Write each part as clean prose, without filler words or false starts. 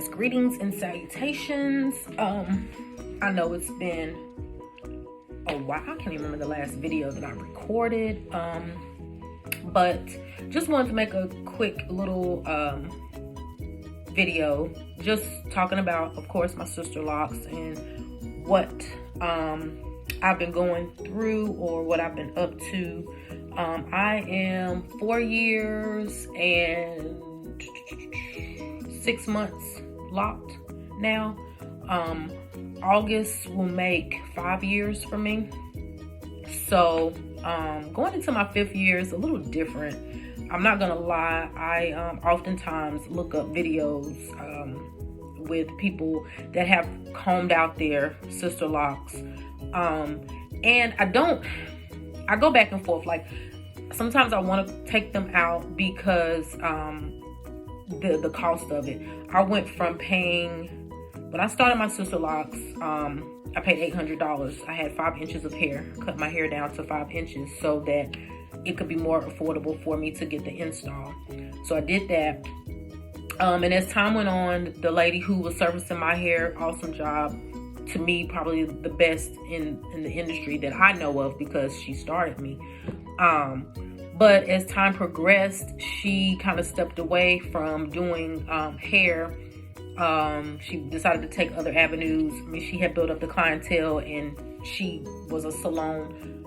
guys, greetings and salutations. I know it's been a while. I can't even remember the last video that I recorded, but just wanted to make a quick little video just talking about, of course, my sister locks and what I've been going through or what I've been up to. I am 4 years and 6 months locked now. August will make 5 years for me. So going into my 5th year is a little different. I'm not gonna lie, I oftentimes look up videos with people that have combed out their sister locks. And I go back and forth. Like, sometimes I want to take them out because the cost of it. I went from paying, when I started my sister locks, I paid $800. I had 5 inches of hair, cut my hair down to 5 inches so that it could be more affordable for me to get the install. So I did that. And as time went on, the lady who was servicing my hair, awesome job. To me, probably the best in the industry that I know of because she started me. But as time progressed, she kind of stepped away from doing hair. She decided to take other avenues. I mean, she had built up the clientele, and she was a salon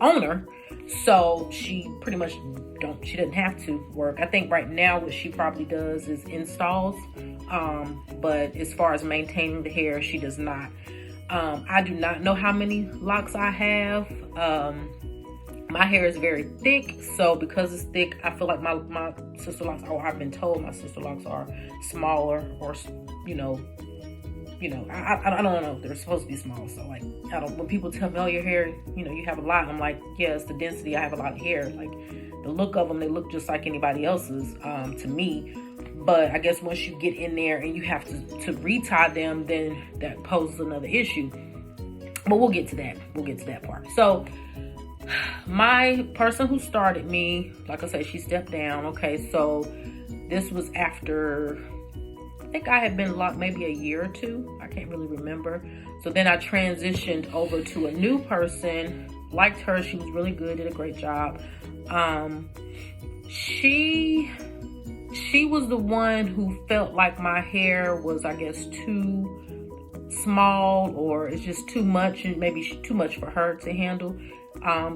owner. So she pretty much she didn't have to work. I think right now what she probably does is installs. But as far as maintaining the hair, she does not. I do not know how many locks I have. My hair is very thick, so because it's thick, I feel like my sister locks, or I've been told my sister locks are smaller, or I don't know. They're supposed to be small. So like, when people tell me, oh, your hair, you have a lot, I'm like, yeah, it's the density. I have a lot of hair. Like, the look of them, they look just like anybody else's to me. But I guess once you get in there and you have to retie them, then that poses another issue. But we'll get to that. We'll get to that part. So my person who started me, like I said, she stepped down. Okay, so this was after, I think I had been locked maybe a year or two. I can't really remember. So then I transitioned over to a new person. Liked her. She was really good, did a great job. She was the one who felt like my hair was, I guess, too small, or it's just too much, and maybe too much for her to handle.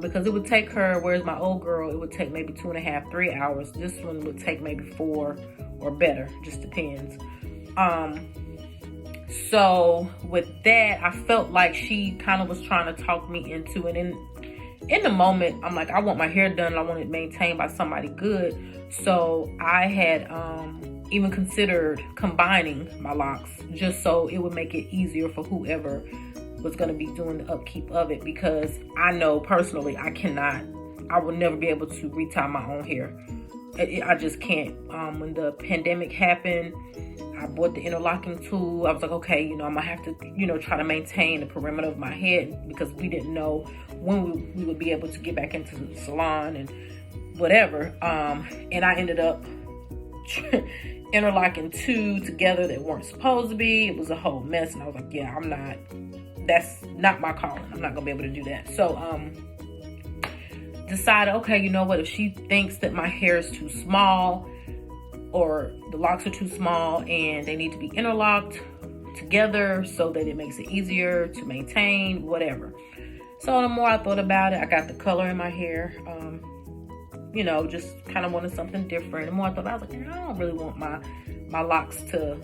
Because it would take her, whereas my old girl, it would take maybe 2.5, 3 hours. This one would take maybe 4 or better, just depends. So with that, I felt like she kind of was trying to talk me into it. And in the moment, I'm like, I want my hair done, and I want it maintained by somebody good. So I had even considered combining my locks just so it would make it easier for whoever was going to be doing the upkeep of it, because I know personally I will never be able to retie my own hair. I just can't. When the pandemic happened, I bought the interlocking tool. I was like, okay, I'm gonna have to, try to maintain the perimeter of my head, because we didn't know when we would be able to get back into the salon and whatever. And I ended up interlocking 2 together that weren't supposed to be. It was a whole mess, and I was like, yeah, that's not my calling. I'm not gonna be able to do that. So decided, okay, you know what, if she thinks that my hair is too small, or the locks are too small and they need to be interlocked together so that it makes it easier to maintain, whatever. So the more I thought about it, I got the color in my hair, just kind of wanted something different. The more I thought about it, I was like, I don't really want my locks to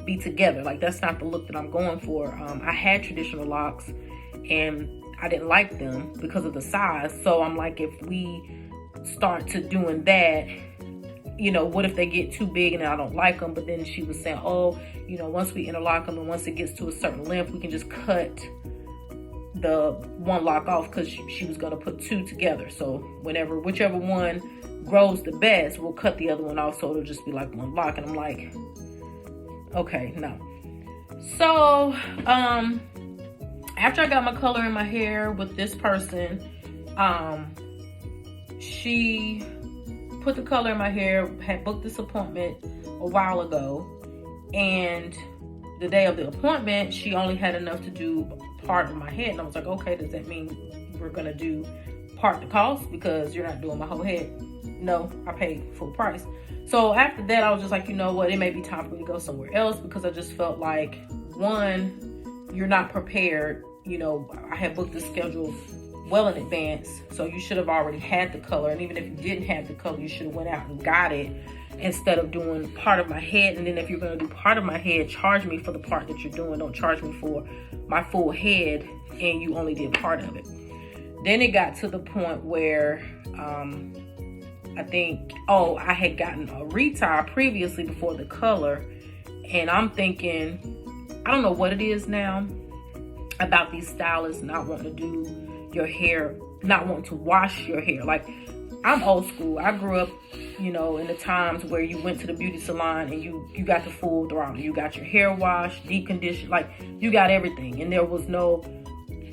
be together. Like, that's not the look that I'm going for. I had traditional locks and I didn't like them because of the size. So I'm like, if we start to doing that, what if they get too big and I don't like them? But then she was saying, oh, once we interlock them and once it gets to a certain length, we can just cut the one lock off, because she was going to put 2 together. So whichever one grows the best, we'll cut the other one off, so it'll just be like one lock. And I'm like, okay, no. So after I got my color in my hair with this person, she put the color in my hair, had booked this appointment a while ago, and the day of the appointment, she only had enough to do part of my head. And I was like, okay, does that mean we're gonna do part the cost because you're not doing my whole head? No, I paid full price. So after that, I was just like, you know what, it may be time for me to go somewhere else, because I just felt like, one, you're not prepared. You know, I had booked the schedule well in advance, so you should have already had the color. And even if you didn't have the color, you should have went out and got it instead of doing part of my head. And then if you're going to do part of my head, charge me for the part that you're doing. Don't charge me for my full head and you only did part of it. Then it got to the point where I think, I had gotten a retie previously before the color, and I'm thinking, I don't know what it is now about these stylists not wanting to do your hair, not wanting to wash your hair. Like, I'm old school. I grew up, you know, in the times where you went to the beauty salon and you got the full throttle. You got your hair washed, deep conditioned, like you got everything, and there was no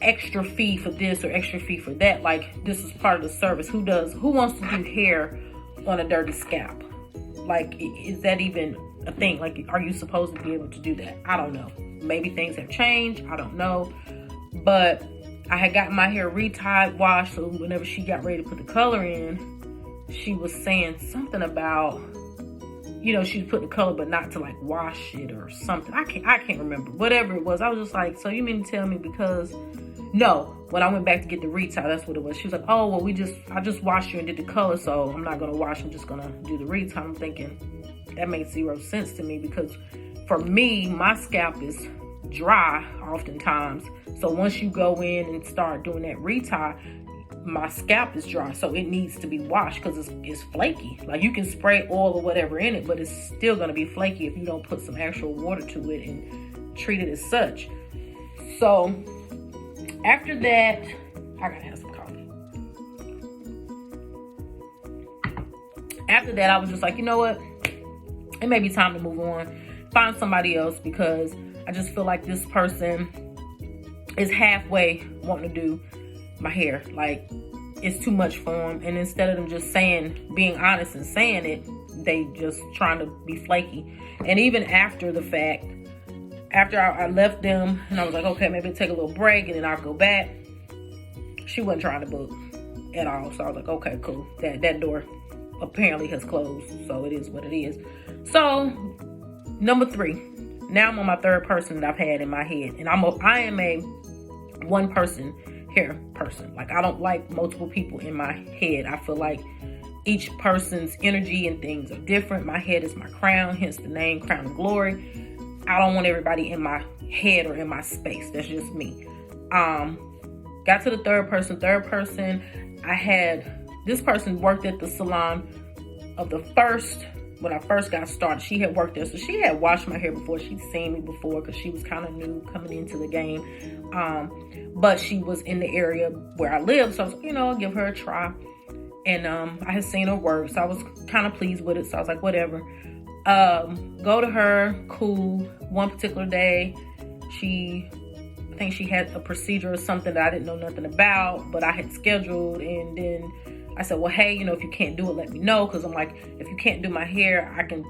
extra fee for this or extra fee for that. Like, this is part of the service. Who wants to do hair on a dirty scalp? Like, is that even a thing? Like, are you supposed to be able to do that? I don't know. Maybe things have changed. I don't know. But I had gotten my hair retied, washed, so whenever she got ready to put the color in, she was saying something about, you know, she put the color but not to like wash it or something. I can't remember. Whatever it was, I was just like, so you mean to tell me because... No, when I went back to get the retie, that's what it was. She was like, oh, well, I just washed you and did the color, so I'm not going to wash, I'm just going to do the retie. I'm thinking, that makes zero sense to me, because for me, my scalp is dry oftentimes. So once you go in and start doing that retie, my scalp is dry, so it needs to be washed because it's flaky. Like, you can spray oil or whatever in it, but it's still going to be flaky if you don't put some actual water to it and treat it as such. So after that, I gotta have some coffee. After that, I was just like, you know what? It may be time to move on, find somebody else, because I just feel like this person is halfway wanting to do my hair. Like, it's too much for them. And instead of them just being honest and saying it, they just trying to be flaky. And even after the fact, after I left them and I was like, okay, maybe take a little break and then I'll go back, she wasn't trying to book at all. So I was like, okay, cool. That door apparently has closed. So it is what it is. So number 3, now I'm on my 3rd person that I've had in my head. And I am a one person hair person. Like, I don't like multiple people in my head. I feel like each person's energy and things are different. My head is my crown, hence the name Crown of Glory. I don't want everybody in my head or in my space. That's just me. Got to the 3rd person. 3rd person, I had this person worked at the salon of the first, when I first got started. She had worked there, so she had washed my hair before. She'd seen me before because she was kind of new coming into the game. But she was in the area where I live, so I was, you know, I'll give her a try. And I had seen her work, so I was kind of pleased with it. So I was like, whatever. Go to her, cool. One particular day, I think she had a procedure or something that I didn't know nothing about, but I had scheduled. And then I said, well, hey, you know, if you can't do it, let me know. Because I'm like, if you can't do my hair, I can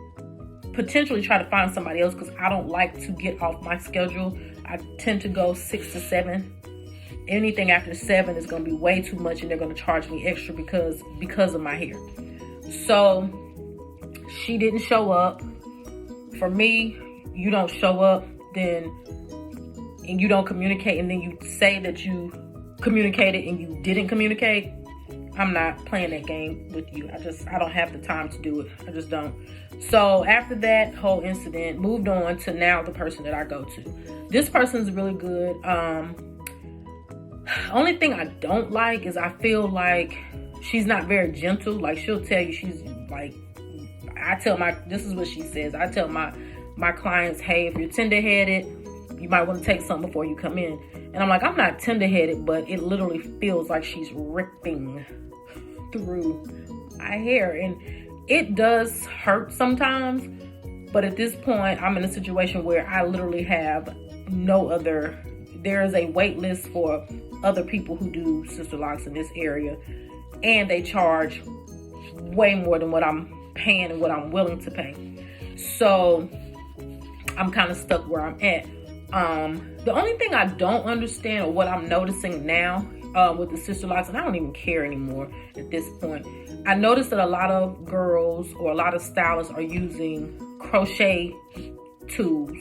potentially try to find somebody else, because I don't like to get off my schedule. I tend to go 6 to 7. Anything after 7 is going to be way too much, and they're going to charge me extra because of my hair. So she didn't show up. For me, you don't show up and you don't communicate, and then you say that you communicated and you didn't communicate. I'm not playing that game with you. I don't have the time to do it. I just don't. So after that whole incident, moved on to now the person that I go to. This person's really good. Only thing I don't like is I feel like she's not very gentle. Like, she'll tell you, she's like, this is what she says. I tell my clients, hey, if you're tender-headed, you might want to take something before you come in. And I'm like, I'm not tender-headed, but it literally feels like she's ripping through my hair. And it does hurt sometimes. But at this point, I'm in a situation where I literally have there is a wait list for other people who do sister locks in this area. And they charge way more than what I'm paying and what I'm willing to pay. So I'm kind of stuck where I'm at. The only thing I don't understand, or what I'm noticing now with the Sisterlocks, and I don't even care anymore at this point, I noticed that a lot of girls or a lot of stylists are using crochet tools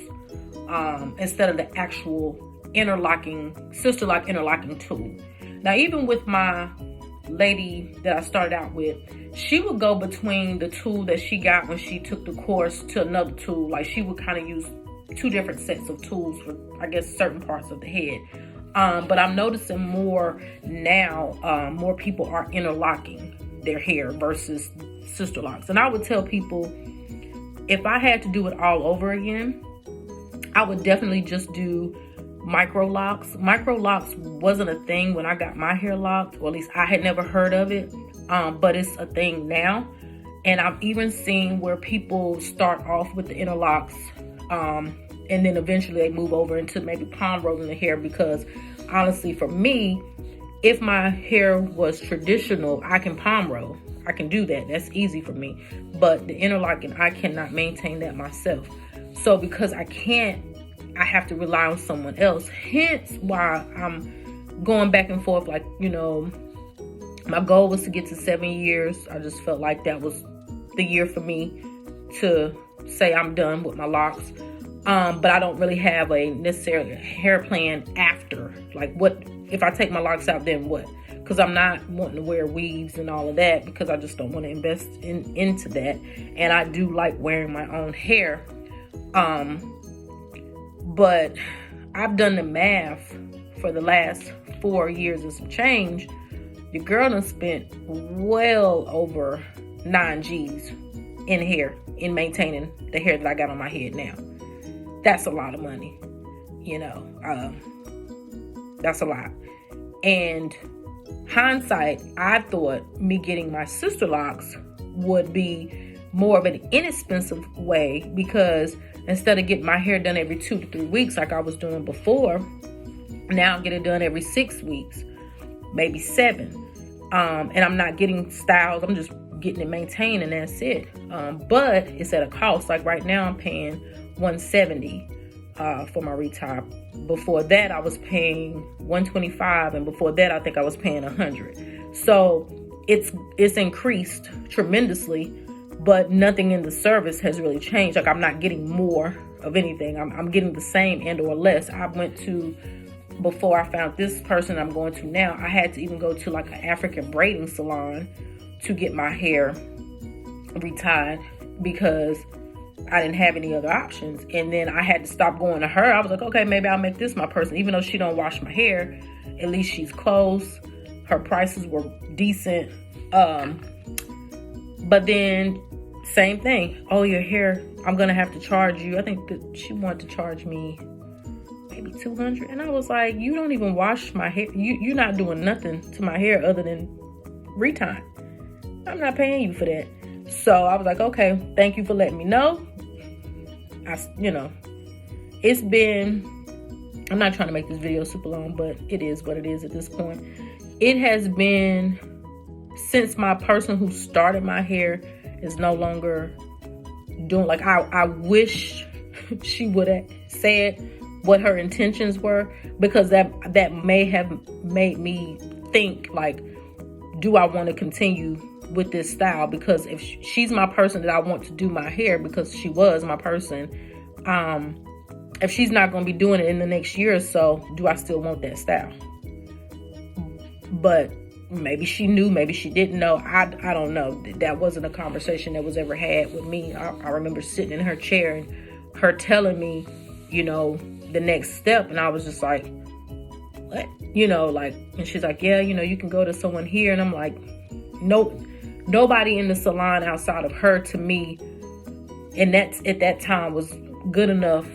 instead of the actual interlocking, Sisterlock interlocking tool. Now, even with my lady that I started out with, she would go between the tool that she got when she took the course to another tool. Like, she would kind of use two different sets of tools for, I guess, certain parts of the head. But I'm noticing more now, more people are interlocking their hair versus Sisterlocks. And I would tell people, if I had to do it all over again, I would definitely just do micro locks. Micro locks wasn't a thing when I got my hair locked, or at least I had never heard of it, but it's a thing now. And I've even seen where people start off with the interlocks, and then eventually they move over into maybe palm rolling the hair, because honestly, for me, if my hair was traditional, I can palm roll. I can do that. That's easy for me. But the interlocking, I cannot maintain that myself. So because I can't, I have to rely on someone else. Hence why I'm going back and forth. Like, you know, my goal was to get to 7 years. I just felt like that was the year for me to say I'm done with my locks. But I don't really have a necessarily hair plan after. Like, what if I take my locks out, then what? Because I'm not wanting to wear weaves and all of that, because I just don't want to invest into that. And I do like wearing my own hair. But I've done the math for the last 4 years and some change. Your girl done spent well over 9 G's in hair, in maintaining the hair that I got on my head now. That's a lot of money, you know. That's a lot. And hindsight, I thought me getting my Sisterlocks would be more of an inexpensive way, because instead of getting my hair done every 2 to 3 weeks like I was doing before, now I'm getting it done every 6 weeks, maybe 7. And I'm not getting styles. I'm just getting it maintained, and that's it. But it's at a cost. Like right now, I'm paying $170 for my retop. Before that, I was paying $125, and before that, I think I was paying $100. So it's increased tremendously, but nothing in the service has really changed. Like, I'm not getting more of anything. I'm getting the same and or less. I went to, before I found this person I'm going to now, I had to even go to like an African braiding salon to get my hair retied, because I didn't have any other options. And then I had to stop going to her. I was like, okay, maybe I'll make this my person. Even though she don't wash my hair, at least she's close. Her prices were decent. But then same thing. Oh, your hair, I'm going to have to charge you. I think that she wanted to charge me maybe $200. And I was like, you don't even wash my hair. You're not doing nothing to my hair other than retime. I'm not paying you for that. So I was like, okay, thank you for letting me know. It's been, I'm not trying to make this video super long, but it is what it is at this point. It has been since my person who started my hair is no longer doing, like, I wish she would have said what her intentions were, because that may have made me think, like, do I want to continue with this style? Because if she's my person that I want to do my hair, because she was my person, if she's not going to be doing it in the next year or so, do I still want that style? But maybe she knew, maybe she didn't know. I don't know. That wasn't a conversation that was ever had with me. I remember sitting in her chair and her telling me, the next step, and I was just like, what? And she's like, yeah, you can go to someone here. And I'm like, nope. Nobody in the salon outside of her, to me, and that's at that time, was good enough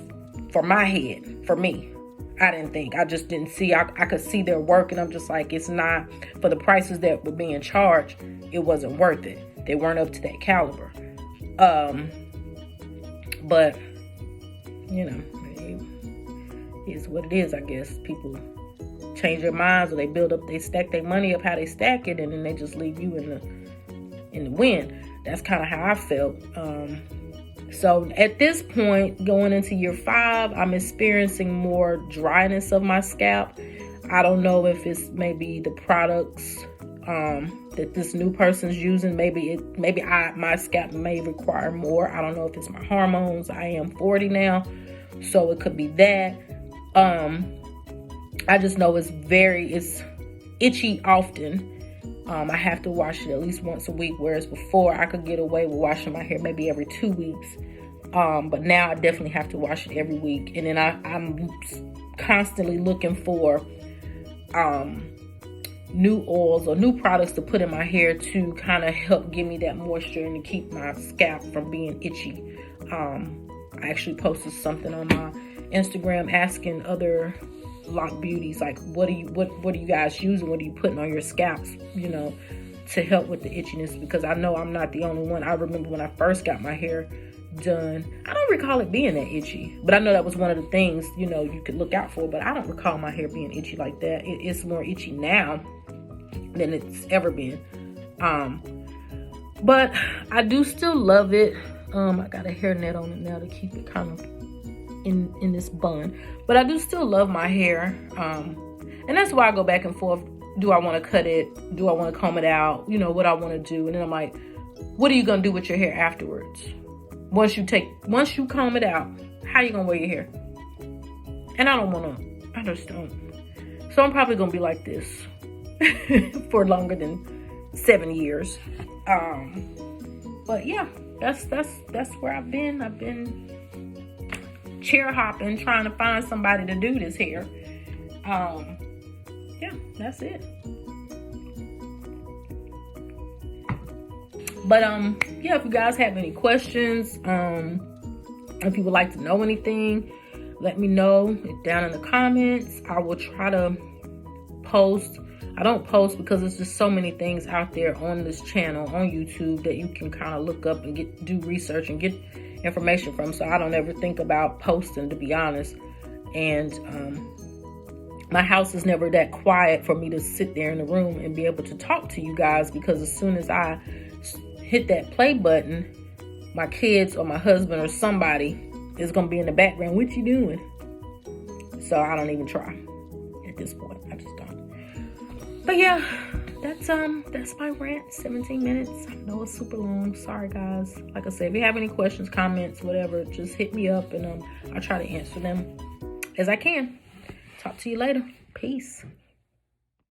for my head, for me. I didn't think. I just didn't see. I could see their work, and I'm just like, it's not, for the prices that were being charged, it wasn't worth it. They weren't up to that caliber. But, it is what it is, I guess. People change their minds, or they stack their money up how they stack it, and then they just leave you in the wind. That's kind of how I felt. So at this point, going into year 5, I'm experiencing more dryness of my scalp. I don't know if it's maybe the products that this new person's using. Maybe my scalp may require more. I don't know if it's my hormones. I am 40 now, so it could be that. I just know it's itchy often. I have to wash it at least once a week, whereas before I could get away with washing my hair maybe every 2 weeks. But now I definitely have to wash it every week. And then I'm constantly looking for new oils or new products to put in my hair to kind of help give me that moisture and to keep my scalp from being itchy. I actually posted something on my Instagram asking other lock beauties, like, what are you guys using? What are you putting on your scalps, you know, to help with the itchiness? Because I know I'm not the only one. I remember when I first got my hair done, I don't recall it being that itchy, but I know that was one of the things, you know, you could look out for. But I don't recall my hair being itchy like that. It's more itchy now than it's ever been. But I do still love it. I got a hairnet on it now to keep it kind of in this bun, but I do still love my hair. And that's why I go back and forth. Do I want to cut it? Do I want to comb it out? You know, what I want to do. And then I'm like, what are you going to do with your hair afterwards? Once you comb it out, how you going to wear your hair? And I just don't. So I'm probably going to be like this for longer than 7 years. But yeah, that's where I've been. I've been chair hopping, trying to find somebody to do this hair. Yeah, that's it. But yeah, if you guys have any questions, if you would like to know anything, let me know down in the comments. I will try to post. I don't post because there's just so many things out there on this channel on YouTube that you can kind of look up and do research and get information from. So I don't ever think about posting, to be honest. And my house is never that quiet for me to sit there in the room and be able to talk to you guys, because as soon as I hit that play button, my kids or my husband or somebody is gonna be in the background. What you doing? So I don't even try at this point. I just don't. But yeah, that's my rant. 17 minutes. I know it's super long. Sorry guys. Like I said, if you have any questions, comments, whatever, just hit me up and I'll try to answer them as I can. Talk to you later. Peace.